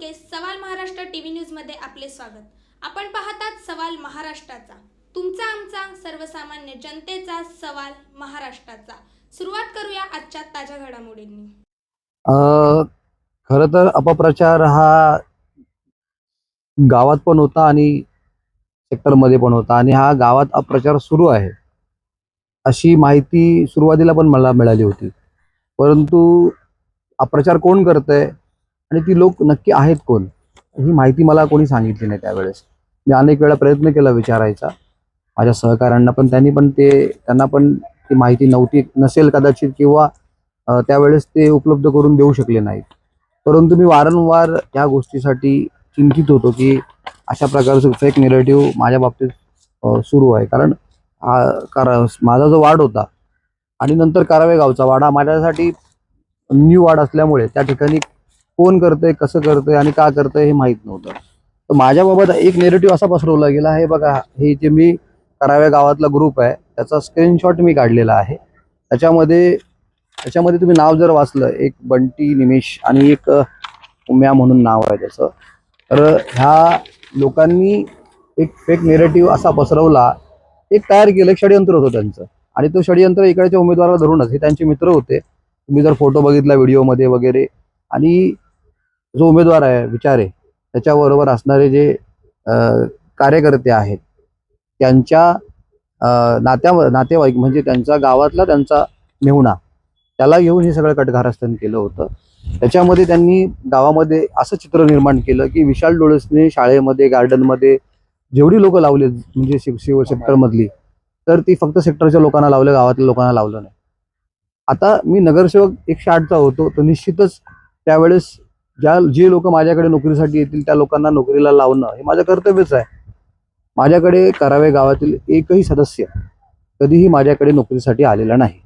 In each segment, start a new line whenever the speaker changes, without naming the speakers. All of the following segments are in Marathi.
बोडके सवाल महाराष्ट्र टीव्ही न्यूज मध्ये आपले स्वागत। आपण पाहतात सवाल महाराष्ट्राचा, तुमचा आमचा सर्वसामान्य जनतेचा सवाल महाराष्ट्राचा। सुरुवात करूया आजच्या ताज्या घडामोडींनी।
खरं तर अपप्रचार हा गावात पण होता आणि सेक्टरमध्ये पण होता आणि हा गावात अपप्रचार सुरू आहे अशी माहिती सुरुवातीला पण मला मिळाली होती। परंतु अपप्रचार कोण करतंय आणि ती लोक नक्की आहेत कोण ही माहिती मला कोणी सांगितली नाही। त्यावेळेस मी अनेक वेळा प्रयत्न केला विचारायचा माझ्या सहकाऱ्यांना, पण त्यांना पण ती माहिती नव्हती, नसेल कदाचित, किंवा त्यावेळेस ते उपलब्ध करून देऊ शकले नाहीत। परंतु मी वारंवार या गोष्टीसाठी चिंतित होतो की अशा प्रकारचं फेक नेरेटिव्ह माझ्या बाबतीत सुरू आहे। कारण माझा जो वार्ड होता आणि नंतर कारावे गावचा वाडा माझ्यासाठी न्यू वार्ड असल्यामुळे त्या ठिकाणी कोण करतंय, कसं करतंय आणि का करतंय हे माहीत नव्हतं। तर माझ्याबाबत एक नेरेटिव्ह असा पसरवला गेला, हे बघा, हे जे मी कराव्या गावातला ग्रुप आहे त्याचा स्क्रीनशॉट मी काढलेला आहे। त्याच्यामध्ये तुम्ही नाव जर वाचलं, एक बंटी निमेश आणि एक उम्या म्हणून नाव आहे त्याचं, तर ह्या लोकांनी एक फेक नेरेटिव्ह असा पसरवला, एक तयार केलं, एक षडयंत्र होतं त्यांचं। आणि तो षडयंत्र इकडच्या उमेदवाराला धरूनच, हे त्यांचे मित्र होते, तुम्ही जर फोटो बघितला व्हिडिओमध्ये वगैरे, आणि जो उमेदवार आहे विचारे त्याच्याबरोबर असणारे जे कार्यकर्ते आहेत त्यांच्या नातेवाईक, म्हणजे त्यांचा गावातला त्यांचा मेहुणा, त्याला घेऊन हे सगळं कटकारस्थान केलं होतं। त्याच्यामध्ये त्यांनी गावामध्ये असं चित्र निर्माण केलं की विशाल डोळसने शाळेमध्ये, गार्डनमध्ये जेवढी लोक लावले, म्हणजे शिव सेक्टरमधली, तर ती फक्त सेक्टरच्या लोकांना लावलं, गावातल्या लोकांना लावलं नाही। आता मी नगरसेवक 108चा होतो, तर निश्चितच त्यावेळेस जे लोक माझ्याकडे नोकरीसाठी येतील त्या लोकांना नोकरीला लावणं हे माझं कर्तव्यच आहे। माझ्याकडे करावे गावातील एकही सदस्य कधीही माझ्याकडे नोकरीसाठी आलेला नाही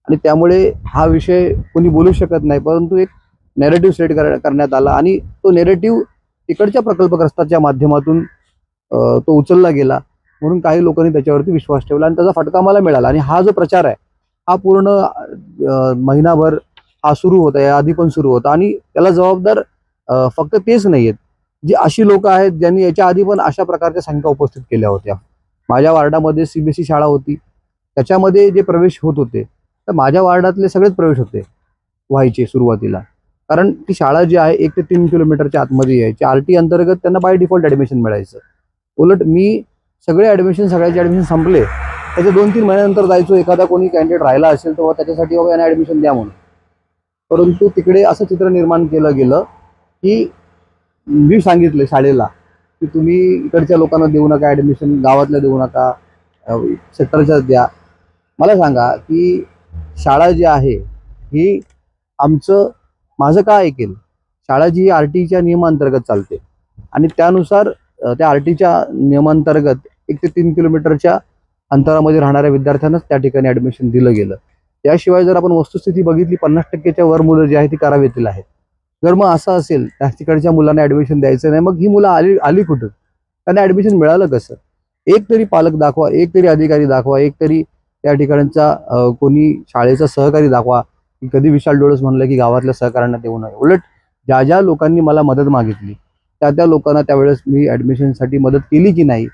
आणि त्यामुळे हा विषय कोणी बोलू शकत नाही। परंतु एक नेरेटिव्ह सेट करण्यात आला आणि तो नेरेटिव्ह तिकडच्या प्रकल्पग्रस्ताच्या माध्यमातून तो उचलला गेला, म्हणून काही लोकांनी त्याच्यावरती विश्वास ठेवला आणि त्याचा फटका मला मिळाला। आणि हा जो प्रचार आहे हा पूर्ण महिनाभर हा सुरू होता, या आधी पण सुरू होता, आणि त्याला जबाबदार फक्त तेच नाही आहेत, जी अशी लोक आहेत ज्यांनी याच्या आधी पण अशा प्रकारच्या शंका उपस्थित केल्या होत्या। माझ्या वार्डामध्ये CBSE शाळा होती, त्याच्यामध्ये जे प्रवेश होत होते तर माझ्या वार्डातले सगळेच प्रवेश व्हायचे सुरुवातीला, कारण ती शाळा जी आहे 1 ते 3 किलोमीटरच्या आतमध्ये यायची। RT अंतर्गत त्यांना बाय डिफॉल्ट ॲडमिशन मिळायचं। उलट मी सगळ्याचे ॲडमिशन संपले त्याच्या 2-3 महिन्यानंतर जायचो, एखादा कोणी कॅन्डिडेट राहिला असेल तर त्याच्यासाठी बाबा यांना ॲडमिशन द्या म्हणून। परंतु तिकडे असं चित्र निर्माण केलं गेलं की मी सांगितलं शाळेला की तुम्ही इकडच्या लोकांना देऊ नका ॲडमिशन, गावातल्या देऊ नका, सेक्टरच्या द्या। मला सांगा की शाळा जी आहे ही माझं काय ऐकेल? शाळा जी RTच्या नियमांतर्गत चालते आणि त्यानुसार त्या RTच्या नियमांतर्गत 1 ते 3 किलोमीटरच्या अंतरामध्ये राहणाऱ्या विद्यार्थ्यांनाच त्या ठिकाणी ॲडमिशन दिलं गेलं। त्याशिवाय जर आपण वस्तुस्थिती बघितली, 50% वर मुलं जी आहेत ती करावेतील आहेत। जर मग असं असेल त्या तिकडच्या मुलांना ॲडमिशन द्यायचं नाही, मग ही मुलं आली कुठं? त्यांना ॲडमिशन मिळालं कसं? एक तरी पालक दाखवा, एक तरी अधिकारी दाखवा, एक तरी त्या ठिकाणचा कोणी शाळेचा सहकारी दाखवा की कधी विशाल डोळस म्हणलं की गावातल्या सहकाऱ्यांना देऊ नये। उलट ज्या लोकांनी मला मदत मागितली त्या लोकांना त्यावेळेस मी ॲडमिशनसाठी मदत केली की नाही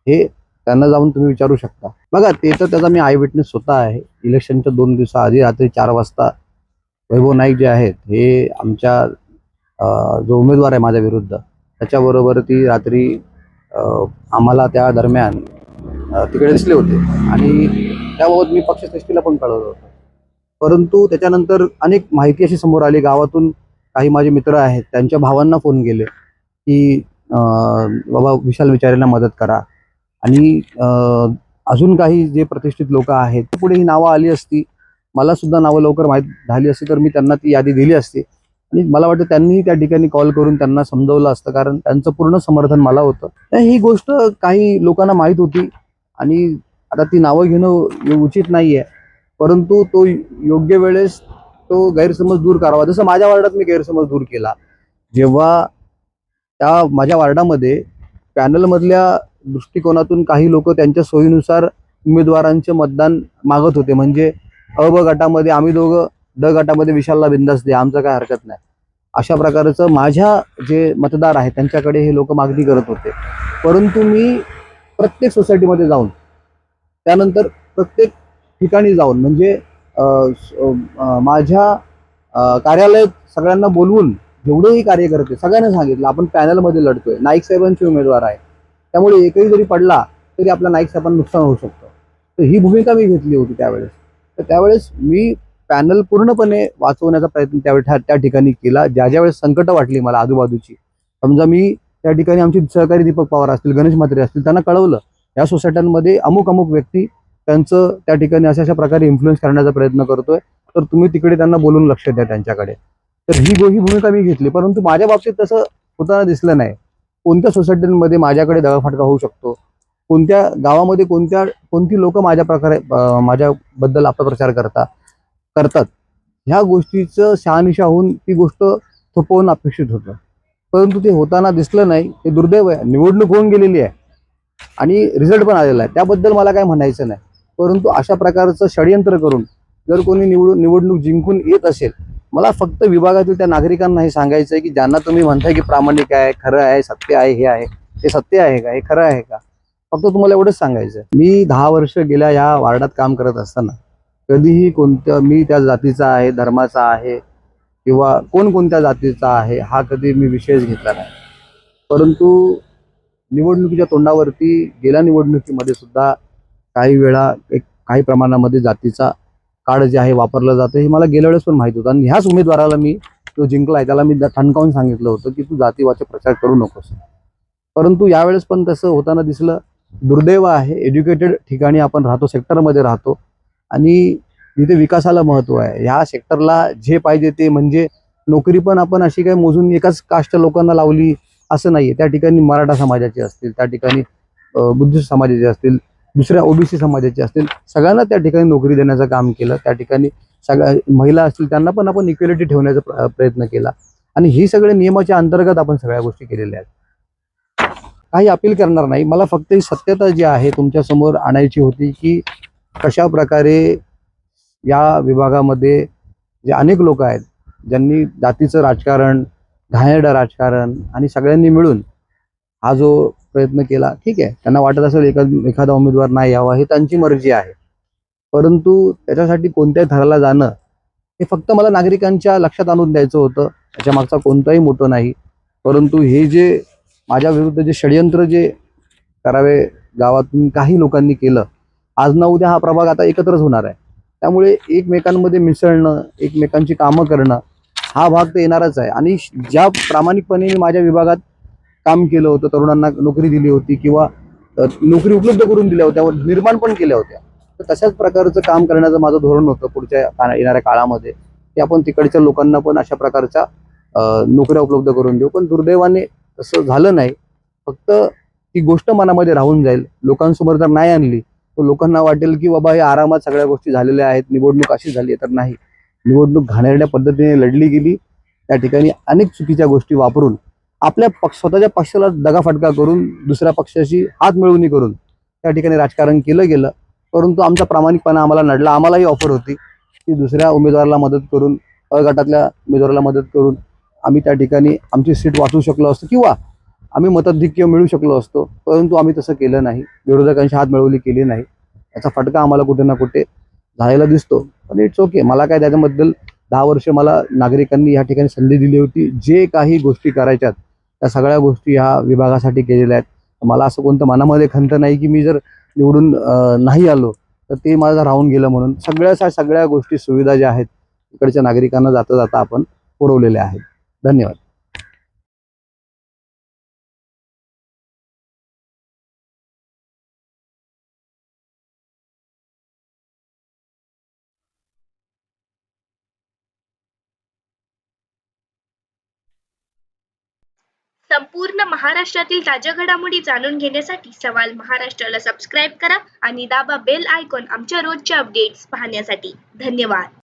हे त्यांना जाऊन तुम्ही विचारू शकता। बघा, ते तर त्याचा मी आय विटनेस स्वतः आहे। इलेक्शनच्या 2 दिवसाआधी रात्री 4 वाजता वैभव नाईक जे आहेत हे आमच्या जो उमेदवार आहे माझ्या विरुद्ध त्याच्याबरोबर ती रात्री आम्हाला त्या दरम्यान तिकडे दिसले होते आणि त्याबाबत मी पक्षश्रेष्ठीला पण कळवलं होतं। परंतु त्याच्यानंतर अनेक माहिती अशी समोर आली, गावातून काही माझे मित्र आहेत त्यांच्या भावांना फोन केले की बाबा विशाल विचारेंना मदत करा, आणि अजून काही जे प्रतिष्ठित लोक आहेत पुढे ही नावं आली असती, मला सुद्धा नावं लवकर माहीत झाली असती तर मी त्यांना ती यादी दिली असती आणि मला वाटतं त्यांनीही त्या ठिकाणी कॉल करून त्यांना समजवलं असतं, कारण त्यांचं पूर्ण समर्थन मला होतं। ही गोष्ट काही लोकांना माहीत होती आणि आता ती नावं घेणं उचित नाही आहे, परंतु तो योग्य वेळेस तो गैरसमज दूर करावा। जसं माझ्या वार्डात मी गैरसमज दूर केला, जेव्हा त्या माझ्या वार्डामध्ये पॅनलमधल्या दृष्टिकोनातून काही लोक त्यांच्या सोयीनुसार उमेदवारांचे मतदान मागत होते। म्हणजे अ ब गटामध्ये आम्ही दोघं, ड गटामध्ये विशालला बिंदास द्या, आमचं काय हरकत नाही। अशा प्रकारचं माझ्या जे मतदार आहेत त्यांच्याकडे हे लोक मागणी करत होते. परंतु मी प्रत्येक सोसायटीमध्ये जाऊन, त्यानंतर प्रत्येक ठिकाणी जाऊन म्हणजे माझ्या कार्यालयात सगळ्यांना बोलवून जेवढेही कार्यकर्ते सगळ्यांना सांगितलं आपण पॅनलमध्ये लढतोय, नाईक साहेबांचे उमेदवार आहे, त्यामुळे एकही जरी पडला तरी आपल्या नाईक साहेबांना नुकसान होऊ शकतं. तर ही भूमिका मी घेतली होती त्यावेळेस. तर त्यावेळेस मी पॅनल पूर्णपणे वाचवण्याचा प्रयत्न त्यावेळी त्या ठिकाणी केला. ज्या ज्या वेळेस संकट वाटली मला आजूबाजूची, समजा मी त्या ठिकाणी आमचे सहकारी दीपक पवार असतील, गणेश म्हात्रे असतील, त्यांना कळवलं या सोसायट्यांमध्ये अमुक अमुक व्यक्ती त्यांचं त्या ठिकाणी अशा प्रकारे इन्फ्लुएन्स करण्याचा प्रयत्न करतोय, तर तुम्ही तिकडे त्यांना बोलून लक्ष द्या त्यांच्याकडे. तर ही भूमिका मी घेतली. परंतु माझ्या बाबतीत तसं होताना दिसलं नाही. कोणत्या सोसायटीमध्ये माझ्याकडे दगाफटका होऊ शकतो, कोणत्या गावामध्ये कोणती लोक माझ्याबद्दल अपप्रचार करतात, ह्या गोष्टीचं शहानिशा होऊन ती गोष्ट थोपवणं अपेक्षित होतं. परंतु ते होताना दिसलं नाही. हे दुर्दैव आहे. निवडणूक होऊन गेलेली आहे आणि रिझल्ट पण आलेला आहे, त्याबद्दल मला काय म्हणायचं नाही. परंतु अशा प्रकारचं षडयंत्र करून जर कोणी निवडणूक जिंकून येत असेल, मला फक्त विभागातील त्या नागरिकांना हे सांगायचं आहे की ज्यांना तुम्ही म्हणताय की प्रामाणिक आहे, खरं आहे, सत्य आहे, हे आहे, हे सत्य आहे का, हे खरं आहे का, फक्त तुम्हाला एवढंच सांगायचं आहे. मी 10 वर्ष गेल्या या वार्डात काम करत असताना कधीही मी त्या जातीचा आहे, धर्माचा आहे किंवा कोणत्या जातीचा आहे हा कधी मी विषयच घेतला नाही. परंतु निवडणुकीच्या तोंडावरती गेल्या निवडणुकीमध्ये सुद्धा काही वेळा काही प्रमाणामध्ये जातीचा कार्ड जे आहे वापरलं जातं हे मला गेल्या वेळेस पण माहित होतं. आणि ह्याच उमेदवाराला मी जो जिंकला आहे त्याला मी ठणकावून सांगितलं होतं की तू जातीवाचा प्रचार करू नकोस. परंतु यावेळेस पण तसं होताना दिसलं. दुर्दैव आहे, एज्युकेटेड ठिकाणी आपण राहतो, सेक्टरमध्ये राहतो आणि जिथे विकासाला महत्त्व आहे, ह्या सेक्टरला जे पाहिजे ते म्हणजे नोकरी पण आपण अशी काय मोजून एकाच कास्टच्या लोकांना लावली असं नाहीये. त्या ठिकाणी मराठा समाजाचे असतील, त्या ठिकाणी बुद्धिस्ट समाजाचे असतील, दुसऱ्या ओबीसी समाजाचे असतील, सगळ्यांना त्या ठिकाणी नोकरी देण्याचं काम केलं. त्या ठिकाणी सगळ्या महिला असतील त्यांना पण आपण इक्वेलिटी ठेवण्याचा प्रयत्न केला आणि ही सगळे नियमाच्या अंतर्गत आपण सगळ्या गोष्टी केलेल्या आहेत. काही अपील करणार नाही. मला फक्त ही सत्यता जी आहे तुमच्यासमोर आणायची होती की कशा प्रकारे या विभागामध्ये जे अनेक लोक आहेत ज्यांनी जातीचं राजकारण, घाणेरडं राजकारण आणि सगळ्यांनी मिळून हा जो प्रयत्न केला, ठीक आहे, त्यांना वाटत असेल एखादा उमेदवार नाही यावा, ही त्यांची मर्जी आहे. परंतु त्याच्यासाठी कोणत्याही थराला जाणं हे फक्त मला नागरिकांच्या लक्षात आणून द्यायचं होतं. त्याच्या मागचा कोणताही मोठं नाही. परंतु हे जे माझ्या विरुद्ध जे षडयंत्र जे करावे गावातून काही लोकांनी केलं, आज ना उद्या हा प्रभाग आता एकत्रच होणार आहे. त्यामुळे एकमेकांमध्ये मिसळणं, एकमेकांची कामं करणं हा भाग तर येणारच आहे. आणि ज्या प्रामाणिकपणे मी माझ्या विभागात काम केलं होतं, तरुणांना नोकरी दिली होती किंवा नोकरी उपलब्ध करून दिल्या होत्या, निर्माण पण केल्या होत्या, तर तशाच प्रकारचं काम करण्याचं माझं धोरण होतं पुढच्या येणाऱ्या काळामध्ये की आपण तिकडच्या लोकांना पण अशा प्रकारच्या नोकऱ्या उपलब्ध करून देऊ. पण दुर्दैवाने तसं झालं नाही. फक्त ती गोष्ट मनामध्ये राहून जाईल. लोकांसमोर जर नाही आणली तर लोकांना वाटेल की बाबा हे आरामात सगळ्या गोष्टी झालेल्या आहेत, निवडणूक अशी झाली आहे. तर नाही, निवडणूक घाणेरड्या पद्धतीने लढली गेली. त्या ठिकाणी अनेक चुकीच्या गोष्टी वापरून आपल्या स्वतःच्या पक्षाला दगाफटका करून दुसऱ्या पक्षाशी हात मिळवणी करून त्या ठिकाणी राजकारण केलं गेलं. परंतु आमचा प्रामाणिकपणा आम्हाला नडला. आम्हालाही ऑफर होती की दुसऱ्या उमेदवाराला मदत करून, गटातल्या उमेदवाराला मदत करून आम्ही त्या ठिकाणी आमची सीट वाचवू शकलो असतो किंवा आम्ही मताधिक्य मिळू शकलो असतो. परंतु आम्ही तसं केलं नाही. विरोधकांशी हात मिळवणी केली नाही. याचा फटका आम्हाला कुठे ना कुठे झालेला दिसतो. पण इट्स ओके. मला काय त्याच्याबद्दल 10 वर्ष मला नागरिकांनी या ठिकाणी संधी दिली होती. जे काही गोष्टी करायच्यात त्या सगळ्या गोष्टी ह्या विभागासाठी केलेल्या आहेत. मला असं कोणतं मनामध्ये खंत नाही की मी जर निवडून नाही आलो तर ते माझं राहून गेलं म्हणून. सगळ्या गोष्टी, सुविधा ज्या आहेत इकडच्या नागरिकांना जाता जाता आपण पुरवलेल्या आहेत. धन्यवाद.
संपूर्ण महाराष्ट्रातील ताज्या घडामोडी जाणून घेण्यासाठी सवाल महाराष्ट्राला सबस्क्राईब करा आणि दाबा बेल आयकॉन आमच्या रोजच्या अपडेट्स पाहण्यासाठी. धन्यवाद.